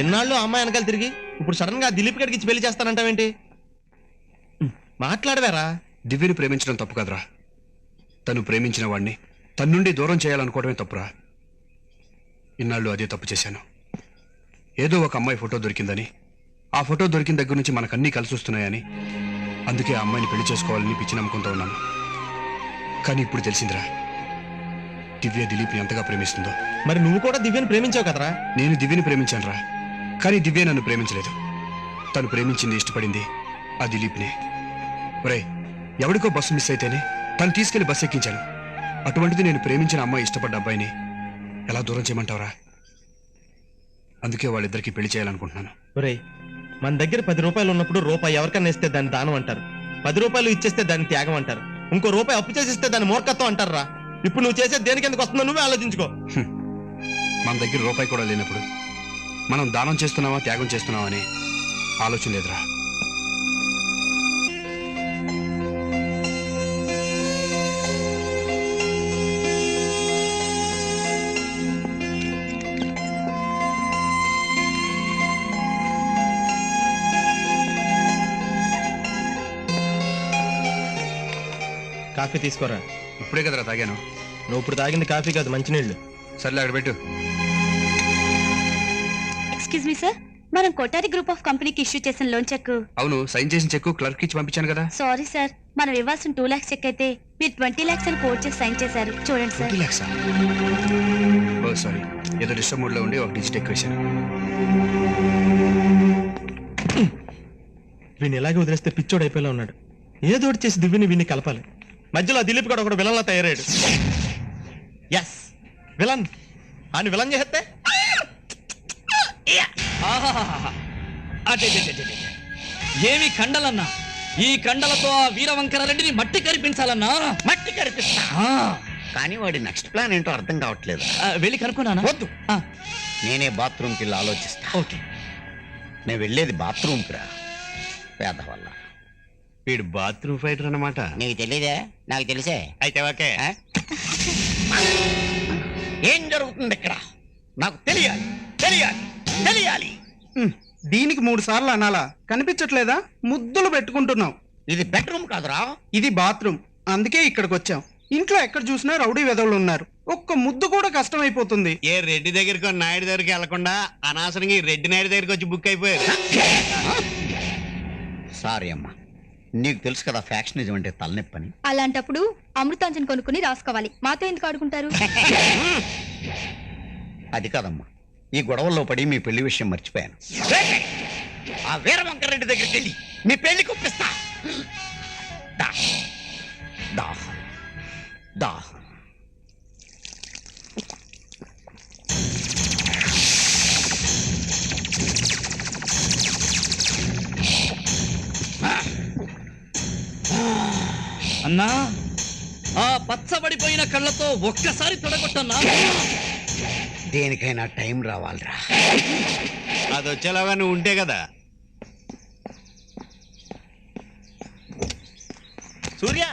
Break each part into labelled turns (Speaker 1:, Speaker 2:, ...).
Speaker 1: ఎన్నాళ్ళు ఆ అమ్మాయి వెనకాల తిరిగి ఇప్పుడు సడన్ గా దిలీప్ గడికి ఇచ్చి పెళ్లి చేస్తానంటావేంటి? మాట్లాడవేరా?
Speaker 2: దివ్యని ప్రేమించడం తప్పు కదరా. తను ప్రేమించిన వాడిని తన నుండి దూరం చేయాలనుకోవడమే తప్పురా. ఇన్నాళ్ళు అదే తప్పు చేశాను. ఏదో ఒక అమ్మాయి ఫోటో దొరికిందని, ఆ ఫోటో దొరికిన దగ్గర నుంచి మనకన్నీ కలిసి వస్తున్నాయని, అందుకే ఆ అమ్మాయిని పెళ్లి చేసుకోవాలని పిచ్చి నమ్మకంతో ఉన్నాను. కానీ ఇప్పుడు తెలిసిందిరా, దివ్య దిలీప్ని ఎంతగా ప్రేమిస్తుందో.
Speaker 1: మరి నువ్వు కూడా దివ్యని ప్రేమించావు కదరా?
Speaker 2: నేను దివ్యని ప్రేమించాను రా, కానీ దివ్య నన్ను ప్రేమించలేదు. తను ప్రేమించింది, ఇష్టపడింది ఆ దిలీప్నే. ఒరే, ఎవడికో బస్సు మిస్ అయితేనే తను తీసుకెళ్లి బస్సు ఎక్కించాను. అటువంటిది నేను ప్రేమించిన అమ్మాయి ఇష్టపడ్డ అబ్బాయిని ఎలా దూరం చేయమంటావురా? అందుకే వాళ్ళిద్దరికి పెళ్లి చేయాలనుకుంటున్నాను.
Speaker 1: ఒరే, మన దగ్గర 10 రూపాయలు ఉన్నప్పుడు రూపాయి ఎవరికన్నా ఇస్తే దాన్ని దానం అంటారు. 10 రూపాయలు ఇచ్చేస్తే దాన్ని త్యాగం అంటారు. ఇంకో రూపాయి అప్పు చేసిస్తే దాన్ని మూర్ఖత్వం అంటారా? ఇప్పుడు నువ్వు చేసే దేనికి ఎందుకు వస్తుందో నువ్వే ఆలోచించుకో.
Speaker 2: మన దగ్గర రూపాయి కూడా లేనప్పుడు మనం దానం చేస్తున్నావా త్యాగం చేస్తున్నావా అని ఆలోచన లేదురా.
Speaker 1: కాఫీ తీసుకోరా.
Speaker 2: ఇప్పుడే కదరా తాగాను.
Speaker 1: నువ్వు ఇప్పుడు తాగింది కాఫీ కాదు, మంచినీళ్ళు.
Speaker 2: సర్లే, అక్కడ పెట్టు.
Speaker 3: ఎక్స్క్యూజ్ మీ సార్, మనం కోటారి గ్రూప్ ఆఫ్ కంపెనీకి ఇష్యూ చేసిన లోన్ చెక్.
Speaker 2: అవును, సైన్ చేసిన చెక్ క్లర్క్ ఇచ్చి పంపించాను కదా.
Speaker 3: సారీ సార్, మనం ఇవ్వాల్సిన 2 lakhs చెక్ అయితే మీరు 20 lakhs అని కోట్ చేసి సైన్ చేశారు. చూడండి సార్.
Speaker 2: 20 lakhs? ఓ సారీ, ఏదో డిస్టర్బ్ మూడ్ లో ఉండి ఒక డిజిట్ ఎక్కువ వేశాను.
Speaker 1: వీడిని ఎలాగే వదిలేస్తే పిచ్చోడు అయిపోయేలా ఉన్నాడు. ఏదో ఒకటి చేసి దివ్యని వీడిని కలపాలి. మధ్యలో దిలీప్ కూడా ఒకడు విలన్లా తయారయ్యాడు. Yes, villain. అని విలన్ చేస్తే
Speaker 4: ఏమి కండలన్నా, ఈ కండలతో ఆ వీరవంకరెడ్డిని మట్టి కరిపించాలన్నా.
Speaker 5: మట్టి కనిపిస్తా, కానీ వాడి నెక్స్ట్ ప్లాన్ ఏంటో అర్థం కావట్లేదు.
Speaker 4: వెళ్ళి కనుక్కున్నానా?
Speaker 5: వద్దు, నేనే బాత్రూమ్కి వెళ్ళి ఆలోచిస్తా.
Speaker 4: ఓకే.
Speaker 5: నేను వెళ్ళేది బాత్రూమ్కి రా, పేద వల్ల.
Speaker 2: వీడు బాత్రూమ్ ఫైటర్ అన్నమాట.
Speaker 5: నీకు తెలీదే? నాకు తెలిసే.
Speaker 2: అయితే ఓకే.
Speaker 5: ఏం జరుగుతుంది ఇక్కడ? నాకు తెలియాలి, తెలియాలి, తెలియాలి.
Speaker 6: దీనికి 3 సార్లు అనాలా? కనిపించట్లేదా? ముద్దులు పెట్టుకుంటున్నాం.
Speaker 5: ఇది బెడ్రూమ్ కాదురా,
Speaker 6: ఇది బాత్రూమ్. అందుకే ఇక్కడికి వచ్చాం. ఇంట్లో ఎక్కడ చూసినా రౌడీ వెధవులు ఉన్నారు. ఒక్క ముద్దు కూడా కష్టమైపోతుంది.
Speaker 7: ఏ రెడ్డి దగ్గరికి నాయుడు దగ్గరికి వెళ్లకుండా అనవసరంగా ఈ రెడ్డి నాయుడు దగ్గరికి వచ్చి బుక్ అయిపోయారు.
Speaker 5: సారీ అమ్మా, నీకు తెలుసు కదా ఫ్యాక్షనిజం అంటే తలనొప్పని.
Speaker 3: అలాంటప్పుడు అమృతాంజన్ కొనుక్కుని రాసుకోవాలి. మాతో ఎందుకు ఆడుకుంటారు?
Speaker 5: అది కాదమ్మా, ఈ గొడవల్లో పడి మీ పెళ్లి విషయం మర్చిపోయాను. ఆ వీరవంకరెడ్డి దగ్గరికి వెళ్ళి మీ పెళ్లి కుప్పిస్తా. దా దా దా.
Speaker 4: అన్నా, ఆ పచ్చబడిపోయిన కళ్ళతో ఒక్కసారి తొడగొట్టన్నా.
Speaker 5: దేనికైనా టైం రావాలిరా.
Speaker 7: అది వచ్చేలాగా నువ్వు ఉంటే కదా.
Speaker 1: సూర్య,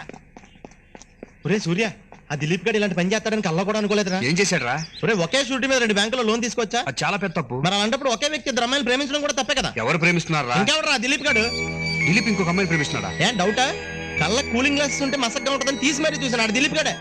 Speaker 1: ఒరే సూర్య, ఆ దిలీప్ గడు ఇలాంటి పని చేస్తాడని కల్లా కూడా అనుకోలేదురా.
Speaker 2: ఏం చేశాడు రా?
Speaker 1: ఒరే, ఒకే షూరిటీ మీద 2 బ్యాంకులో లోన్ తీసుకొచ్చా.
Speaker 2: అది చాలా పెద్ద తప్పు.
Speaker 1: మరి అలాంటప్పుడు ఒకే వ్యక్తి 2 అమ్మాయిలు ప్రేమించడం కూడా తప్పే కదా.
Speaker 2: ఎవరు ప్రేమిస్తున్నారా?
Speaker 1: ఇంకెవడరా దిలీప్ గడు?
Speaker 2: దిలీప్ ఇంకొక అమ్మాయిని ప్రేమిస్తున్నాడా?
Speaker 1: ఏం డౌటా? కళ్ళ కూలింగ్ గ్లాసెస్ ఉంటే మసగ్గా ఉంటుందని తీసి మరీ చూసాడు దిలీప్ గడే.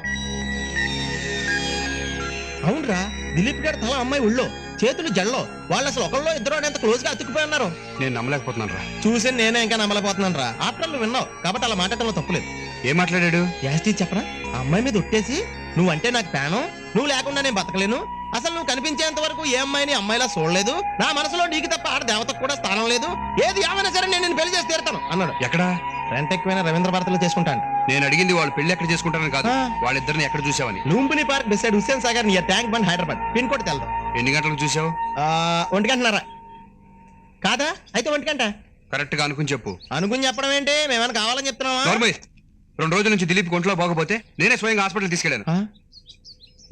Speaker 1: అవునరా, దిలీప్ గారి తల అమ్మాయి ఒళ్ళో, చేతులు జల్లో. వాళ్ళు అసలు ఒకళ్ళో ఇద్దరు అనేంత క్లోజ్ గా అతుక్కుపోయి ఉన్నారు.
Speaker 2: నేను నమ్మలేకపోతున్నాను రా.
Speaker 1: చూసి నేనే ఇంకా నమ్మలేకపోతున్నాను రా. ఆఫ్టర్ నువ్వు విన్నావు కాబట్టి అలా మాట్లాడటంలో తప్పులేదు.
Speaker 2: ఏం మాట్లాడాడు?
Speaker 1: యాస్టీ చెప్పరా, ఆ అమ్మాయి మీద ఒట్టేసి నువ్వంటే నాకు ప్రాణం, నువ్వు లేకుండా నేను బతకలేను, అసలు నువ్వు కనిపించేంత వరకు ఏ అమ్మాయిని అమ్మాయిలా చూడలేదు, నా మనసులో నీకు తప్ప ఆడ దేవతకు కూడా స్థానం లేదు, ఏది ఏమైనా సరే నేను పెళ్లి చేసి తీరుతాను అన్నాడు.
Speaker 2: ఎక్కడా?
Speaker 1: రెంట్ ఎక్కువైనా రవీంద్ర భారతిలో చేసుకుంటాను.
Speaker 2: నేను అడిగింది వాళ్ళు పెళ్లి ఎక్కడ చేసుకుంటారని కాదు, వాళ్ళిద్దరిని ఎక్కడ చూసావని.
Speaker 1: Lumbini park beside Hussain Sagar near Tank Bund Hyderabad. Pin code తెలదు.
Speaker 2: ఎన్ని గంటలకు చూసావు?
Speaker 1: 1 గంటన్నర. కాదా? అయితే 1 గంట.
Speaker 2: కరెక్ట్ గా అనుకుని చెప్పు.
Speaker 1: అనుకుని చెప్పడం ఏంటి? మేమేమైనా కావాలని చెప్తున్నావా?
Speaker 2: 2 రోజుల నుంచి దిలీప్ ఒంట్లో బాగోపోతే నేనే స్వయంగా హాస్పిటల్ తీసుకెళ్లాను.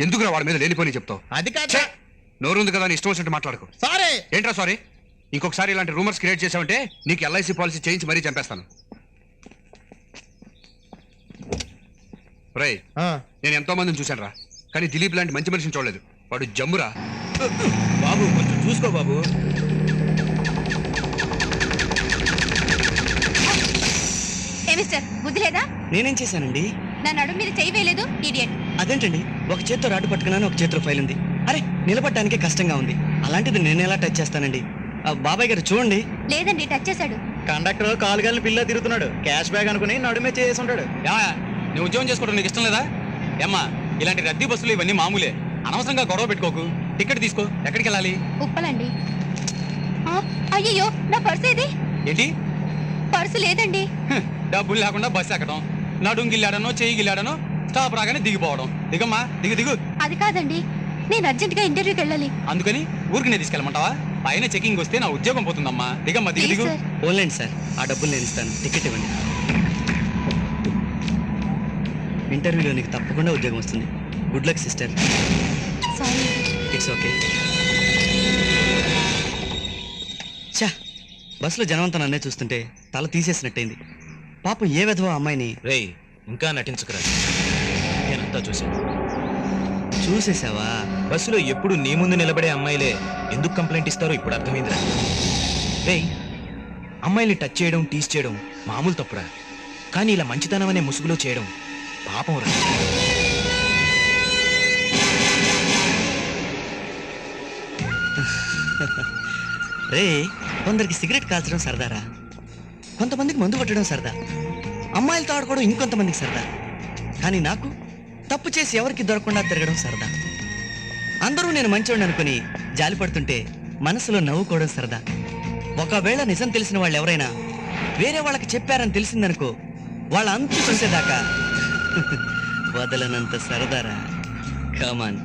Speaker 2: ఎందుకురా వాడి మీద లేనిపోని చెప్తావు?
Speaker 1: అది కాదు.
Speaker 2: నోరుంది కదా, ఇష్టం వచ్చినట్టు మాట్లాడుకో.
Speaker 1: సారీ.
Speaker 2: ఏంట్రా సారీ? ఇంకొకసారి ఇలాంటి రూమర్స్ క్రియేట్ చేసావంటే నీకు LIC పాలసీ చేయించి మరీ చంపేస్తాను. రేయ్, నేను ఎంతో మందిని చూశాను రా, కానీ దిలీప్ లాంటి మంచి మనిషిని చూడలేదు. వాడు జమ్మురా.
Speaker 1: బాబు కొంచెం చూసుకో బాబు.
Speaker 3: మిస్టర్ బుద్ధి లేదా?
Speaker 8: నేనేం చేశానండి?
Speaker 3: నా నడుము మీద చెయ్యి వేయలేదు, ఇడియట్.
Speaker 8: అదేంటండి, ఒక చేత్తో రాడు పట్టుకున్నాను, ఒక చేతిలో ఫైల్ ఉంది. అరే, నిలబడటానికే కష్టంగా ఉంది, అలాంటిది నేను ఎలా టచ్ చేస్తానండి? బాబాయ్ గారు చూడండి.
Speaker 3: లేదండి, టచ్ చేశాడు.
Speaker 9: కండక్టర్ కాలుగాలిని పిల్ల తిరుగుతున్నాడు, క్యాష్ బ్యాగ్ అనుకుని నడుమే చేసి ఉంటాడు.
Speaker 2: నువ్వు ఉద్యోగం చేసుకోవడం నీకు ఇష్టం లేదా? ఏమ్మా, ఇలాంటి రద్దీ బస్సులు ఇవన్నీ మామూలే. అనవసరంగా గొడవ పెట్టుకోకు. టికెట్ తీసుకో. ఎక్కడికి వెళ్ళాలి?
Speaker 3: ఉప్పలండి. అయ్యో, నా పర్సు ఏది?
Speaker 2: ఏంటి?
Speaker 3: పర్సు లేదండి.
Speaker 2: డబ్బులు లేకుండా బస్సు ఎక్కడం, నడుం గిల్లాడనో చెయ్యి గిల్లాడనో స్టాప్ రాగానే దిగిపోవడం. దిగమ్మా, దిగు దిగు.
Speaker 3: అది కాదండి, నేను అర్జెంట్ గా ఇంటర్వ్యూకి వెళ్ళాలి.
Speaker 2: అందుకని ఊరికి నేను తీసుకెళ్ళమంటావా? పైన చెకింగ్ వస్తే నా ఉద్యోగం పోతుందమ్మా. దిగమ్మా, దిగు దిగు.
Speaker 3: Please sir.
Speaker 8: ఓన్లైన్ సార్, ఆ డబ్బులు నేను ఇస్తాను, టికెట్ ఇవ్వండి. ఇంటర్వ్యూలో నీకు తప్పకుండా ఉద్యోగం వస్తుంది. Good luck sister.
Speaker 3: Sorry.
Speaker 8: It's okay. చా, బస్సులో జనమంతా నన్నే చూస్తుంటే తల తీసేసినట్టయింది. పాపం ఏ విధవా అమ్మాయిని.
Speaker 1: రేయ్, ఇంకా నటించుకురా. నేనంతా చూశాను.
Speaker 8: చూసేసావా?
Speaker 1: బస్సులో ఎప్పుడు నీ ముందు నిలబడే అమ్మాయిలే ఎందుకు కంప్లైంట్ ఇస్తారో ఇప్పుడు అర్థమైందిరా. రేయ్, అమ్మాయిల్ని టచ్ చేయడం, టీస్ చేయడం మామూలు తప్పురా. కానీ ఇలా మంచితనం అనే ముసుగులో చేయడం పాపం రా.
Speaker 8: రే, కొందరికి సిగరెట్ కాల్చడం సరదారా, కొంతమందికి మందు కొట్టడం సరదా, అమ్మాయిలతో ఆడుకోవడం ఇంకొంతమందికి సరదా. కానీ నాకు తప్పు చేసి ఎవరికి దొరకకుండా తిరగడం సరదా. అందరూ నేను మంచివాడిని అనుకుని జాలి పడుతుంటే మనసులో నవ్వుకోవడం సరదా. ఒకవేళ నిజం తెలిసిన వాళ్ళు ఎవరైనా వేరే వాళ్ళకి చెప్పారని తెలిసిందనుకో, వాళ్ళ అంతు చూసేదాకా వదలనంత సరదారా. కమాన్.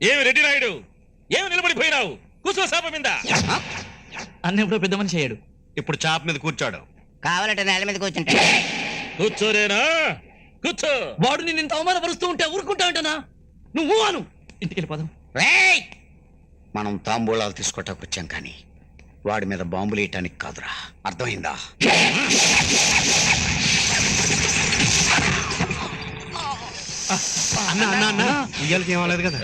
Speaker 10: ఏమి రెడ్డి నాయుడు, ఏమి నిలబడిపోయినావు? కూర్చో శాప మీద.
Speaker 4: అన్న ఎప్పుడో పెద్ద మనిషి అయ్యాడు.
Speaker 7: ఇప్పుడు చాప మీద కూర్చోడు.
Speaker 5: కావాలంటే నేల మీద కూర్చుంటా.
Speaker 10: కూర్చోరేనా? కూర్చో.
Speaker 4: వాడు నేను ఇంత అవమానపరుస్తూ ఉంటే ఊరుకుంటావంటనా? నువ్వు అను. ఇంటికి వెళ్ళిపోదాం.
Speaker 5: రేయ్! మనం తాంబూలాలు తీసుకోవటానికి వచ్చాం, కానీ వాడి మీద బాంబులు వేయటానికి కాదురా. అర్థమైందా?
Speaker 7: అన్న అన్న అన్న ఇయ్యాలకి ఏమలేదు కదా.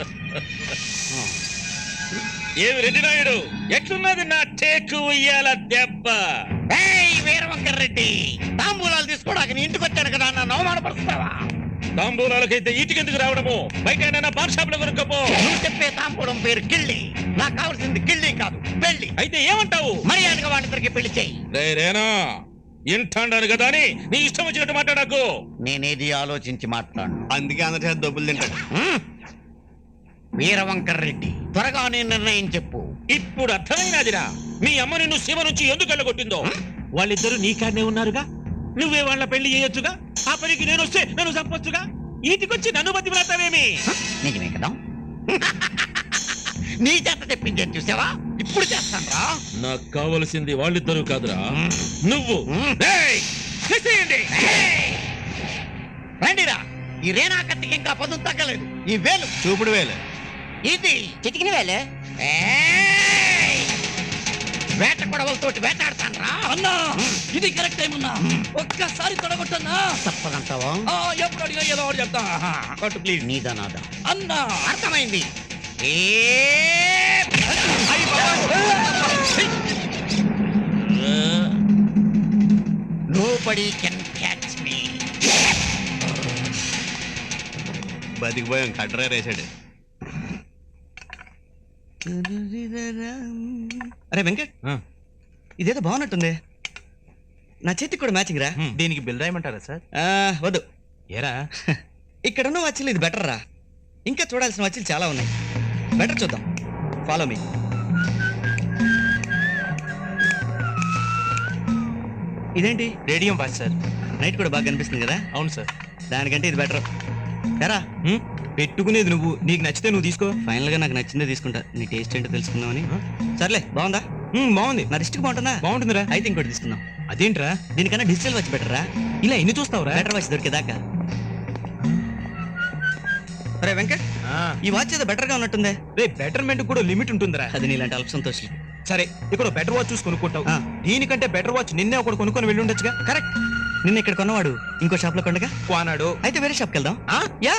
Speaker 10: ఏమి రెడ్డి నాయుడు, ఎట్లున్నది నా టేకు ఉయ్యాల దెబ్బ?
Speaker 5: ఏయ్ వీరవంకర్ రెడ్డి, తాంబూలాలు తీసుకోవడానికి నీ ఇంటికి వచ్చాను కదా, నన్ను అవమానపరుస్తావా?
Speaker 10: తాంబూలాలకైతే ఈటికెందుకు రావడము? బయట పాన్ షాప్ లో కొనుక్కపో.
Speaker 5: నువ్వు చెప్పే తాంబూలం పేరు కిళ్ళి. నాకు కావాల్సింది కిళ్ళి కాదు, పెళ్లి.
Speaker 10: అయితే ఏమంటావు?
Speaker 5: మర్యాదగా వాడిద్దరికి పెళ్లి చెయ్యి.
Speaker 10: రేనా ఇంటాను కదా అని నీ ఇష్టం వచ్చినట్టు మాట్లాడకు.
Speaker 5: నేనేది ఆలోచించి మాట్లాడు.
Speaker 7: అందుకే అందరి చేత డబ్బులు తింటాడు.
Speaker 5: వీరవంకర్ రెడ్డి, త్వరగా నీ నిర్ణయం చెప్పు.
Speaker 10: ఇప్పుడు అర్థమైనదిరా మీ అమ్మ నిన్ను శివ నుంచి ఎందుకు వెళ్ళగొట్టిందో. వాళ్ళిద్దరూ నీ కాడనే ఉన్నారుగా, నువ్వే వాళ్ళ పెళ్లి చేయొచ్చుగా. ఆ పనికి నేను వస్తే నన్ను చంపొచ్చుగా. ఈటికొచ్చి నన్ను బతిమలాడతావేమి?
Speaker 5: నిజమే కదా? నీ చేత తెప్పించాను చూసావా? ఇప్పుడు చేస్తాను రా.
Speaker 10: నాకు కావలసింది వాళ్ళిద్దరూ కాదురా, నువ్వు.
Speaker 5: రండిరా, ఈ రేనా కత్తికి ఇంకా పదులు తగ్గలేదు. ఈ వేలు
Speaker 7: చూపుడు వేలు,
Speaker 5: ఇది చిటికిన వేలే. వేట కొడవలతోటి వేటాడతాను రా.
Speaker 4: అన్నా, ఇది కరెక్ట్ టైం అన్నా. ఒక్కసారి తొడగొట్టన్నా.
Speaker 5: తప్పదంటావా?
Speaker 4: ఎప్పుడు అడిగా ఏదో ఒకటి చెప్తా.
Speaker 5: కొట్టు ప్లీజ్. నీదా నాదా?
Speaker 4: అన్నా,
Speaker 5: అర్థమైంది. Nobody can catch me.
Speaker 7: బతికిపోయాం. కట్రా వేసాడు.
Speaker 8: అరే వెంకట్, ఇదేదో బాగున్నట్టుంది. నా చేతికి కూడా మ్యాచింగ్ రా.
Speaker 1: దీనికి బిల్ రాయమంటారా సార్?
Speaker 8: వద్దు.
Speaker 1: ఏరా,
Speaker 8: ఇక్కడున్న వాచ్లు ఇది బెటర్ రా. ఇంకా చూడాల్సిన వాచ్లు చాలా ఉన్నాయి. బెటర్ చూద్దాం. Follow me. ఇదేంటి?
Speaker 1: Radium watch sir.
Speaker 8: నైట్ కూడా బాగా కనిపిస్తుంది కదా?
Speaker 1: అవును సార్.
Speaker 8: దానికంటే ఇది బెటర్. ఎరా,
Speaker 1: పెట్టుకునేది నువ్వు, నీకు నచ్చితే నువ్వు తీసుకో.
Speaker 8: ఫైనల్ గా నాకు నచ్చిందే తీసుకుంటా. నీ టేస్ట్ ఏంటో తెలుసుకుందామని. సర్లే, బాగుందా?
Speaker 1: బాగుంది.
Speaker 8: నా రిస్క్ బాగుంటుందా?
Speaker 1: బాగుంటుందిరా.
Speaker 8: అయితే ఇంకోటి తీసుకుందాం.
Speaker 1: అదేంట్రా,
Speaker 8: దీనికన్నా డిజిటల్ వాచ్ బెటర్ రా.
Speaker 1: ఇలా ఎన్ని చూస్తావురా?
Speaker 8: బెటర్ వాచ్ దొరికేదాకా. రే వెంకట్, ఈ వాచ్ ఏదో బెటర్ గా ఉన్నట్టుందే.
Speaker 1: రే బెటర్మెంట్ కూడా లిమిట్ ఉంటుందిరా.
Speaker 8: అది నీలాంటి అల్ప సంతోషులు.
Speaker 1: సరే ఇక్కడ బెటర్ వాచ్ చూసి కొనుక్కుంటావు, దీనికంటే బెటర్ వాచ్ నిన్నే ఒకటి కొనుక్కొని వెళ్ళి ఉండొచ్చుగా.
Speaker 8: కరెక్ట్. నిన్న ఇక్కడ కొన్నవాడు ఇంకో షాప్ లో కొండగా
Speaker 1: కొన్నాడు.
Speaker 8: అయితే వేరే షాప్కి వెళ్దాం. యా.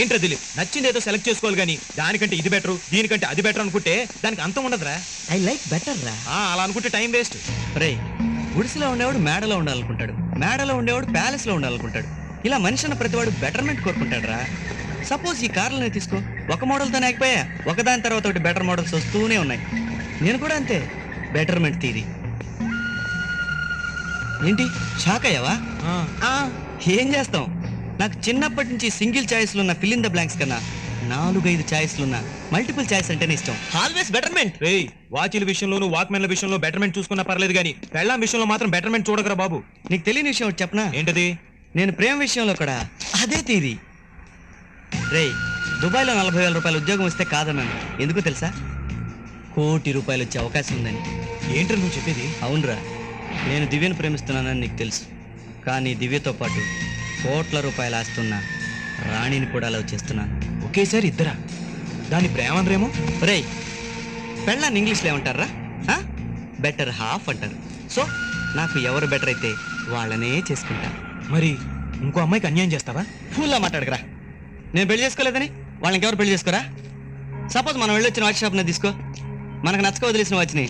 Speaker 1: ఏంట్రా దిలీప్, నచ్చింది ఏదో సెలెక్ట్ చేసుకోవాలి కానీ దానికంటే ఇది బెటర్ దీనికంటే అది బెటర్ అనుకుంటే దానికి అంతం ఉండదురా.
Speaker 8: ఐ లైక్ బెటర్ రా.
Speaker 1: అలా అనుకుంటే టైం వేస్ట్.
Speaker 8: రే, గుడిసెలో ఉండేవాడు మేడలో ఉండాలనుకుంటాడు, మేడలో ఉండేవాడు ప్యాలెస్ లో ఉండాలనుకుంటాడు. ఇలా మనిషి అన్న ప్రతివాడు బెటర్మెంట్ కోరుకుంటాడు రా. సపోజ్ ఈ కార్లని తీసుకో, ఒక మోడల్తో ఆగిపోయా, ఒకదాని తర్వాత ఒకటి బెటర్ మోడల్స్ వస్తూనే ఉన్నాయి. నేను కూడా అంతే, బెటర్మెంట్ తీరి. ఏంటి షాక్ అయ్యావా? ఏం చేస్తాం, నాకు చిన్నప్పటి నుంచి సింగిల్ ఛాయిస్లు ఉన్న ఫిల్ ఇన్ ద బ్లాంక్స్ కన్నా 4-5 ఛాయిస్లున్న మల్టిపుల్ ఛాయిస్ అంటేనే ఇష్టం. Always betterment.
Speaker 1: రే వాచీల విషయంలోను వాక్మెన్ల విషయంలో బెటర్మెంట్ చూసుకున్నా పర్లేదు కానీ పెళ్ళాం విషయంలో మాత్రం బెటర్మెంట్ చూడకరా బాబు.
Speaker 8: నీకు తెలియని విషయం ఒకటి చెప్పనా?
Speaker 1: ఏంటది?
Speaker 8: నేను ప్రేమ విషయంలో కూడా అదే తీరి. రే, దుబాయ్లో 40,000 రూపాయల ఉద్యోగం వస్తే కాదన్నాను. ఎందుకో తెలుసా? ₹1 కోటి వచ్చే అవకాశం ఉందని.
Speaker 1: ఏంటో నువ్వు చెప్పేది?
Speaker 8: అవునరా, నేను దివ్యను ప్రేమిస్తున్నానని నీకు తెలుసు, కానీ దివ్యతో పాటు కోట్ల రూపాయలు ఆస్తున్న రాణిని కూడా లవ్ చేస్తున్నాను.
Speaker 1: ఒకేసారి ఇద్దరా? దాని ప్రేమ అంద్రేమో.
Speaker 8: రే, పెళ్ళాన్ని ఇంగ్లీష్లో ఏమంటారా? బెటర్ హాఫ్ అంటారు. సో నాకు ఎవరు బెటర్ అయితే వాళ్ళనే చేసుకుంటా.
Speaker 1: మరి ఇంకో అమ్మాయికి అన్యాయం చేస్తావా?
Speaker 8: ఫుల్లా మాట్లాడకరా. నేను పెళ్లి చేసుకోలేదని వాళ్ళని ఎవరు పెళ్లి చేసుకోరా? సపోజ్ మనం వెళ్ళొచ్చిన వాచ్ షాప్ని తీసుకో, మనకు నచ్చక వదిలేసిన వాచ్ని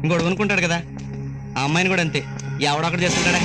Speaker 8: ఇంకోటి కొనుక్కుంటాడు కదా, ఆ అమ్మాయిని కూడా అంతే ఎవడొకటి చేసుకుంటాడా.